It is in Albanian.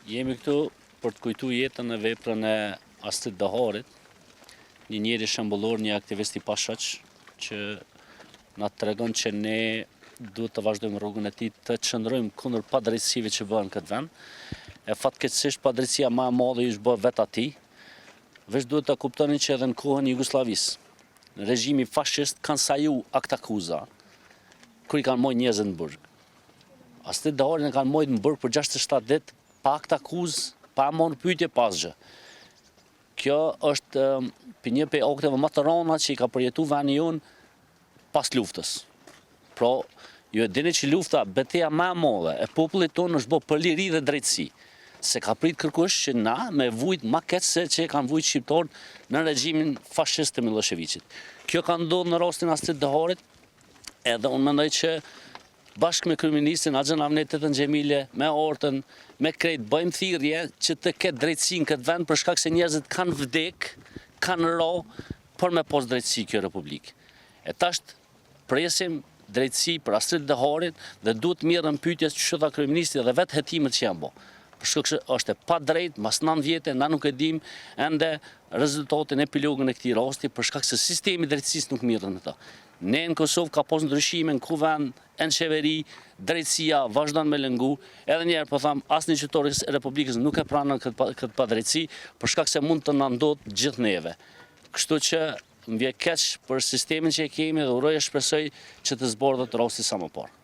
Jemi këtu për të kujtu jetën e veprën e Astrid Daharit, një njeri shembullor, një aktivist i pashoq, që na tregon që ne duhet të vazhdojmë rrugën e tij, të qëndrojmë kundër padrejtësive që bëhen në këtë vend. E fatkeqësisht padrejtësia më e madhe është bërë vetë atij. Veç duhet të kuptoni që edhe në kohën e Jugosllavisë, regjimi fashist kanë saju akt akuza, kur i kanë mojë njerëzit në burg. Astrid Daharin e kanë mojë në burg për 67 ditë, pa akt akuzë, pa marrë pyetje pasgjë. Kjo është një prej akteve më të rënda që i ka përjetuar vendi jonë pas luftës. Pra, ju e dini që lufta, betejë më e madhe e popullit tonë është bërë për liri dhe drejtësi. Se ka prit kërkush që na me vujt ma keq se që kanë vujt shqiptarët në regjimin fashist të Miloševićit. Kjo ka ndodhur në rastin Astrid Daharit, edhe unë mendoj që bashkë me kryeministin Axhan Ahmetetën Xhemile, me Ortën, me krejt, bëjmë thirrje që të ketë drejtësi në këtë vend për shkak se njerëzit kanë vdek, kanë ra për me pas drejtësi kjo republikë. E tash presim drejtësi për Astrid Daharin dhe duhet mirën pyetjes që tha kryeministi dhe vetë hetimet që janë bë. Për shkak se është e padrejtë, mas 9 vjetë, na nuk e dim ende rezultatin epilogën e këtij rasti për shkak se sistemi i drejtësisë nuk mirën me ta. Ne në Kosovë ka pas ndryshime në kuvend, në qeveri, drejtësia vazhdon me lëngu, edhe njerë po tham, asnjë qytetar i Republikës nuk e pranon këtë padrejtësi, për shkak se mund të na ndodhë gjithë neve. Kështu që më vjen keq për sistemin që e kemi dhe uroj e shpresoj që të zbardhet rasti sa më parë.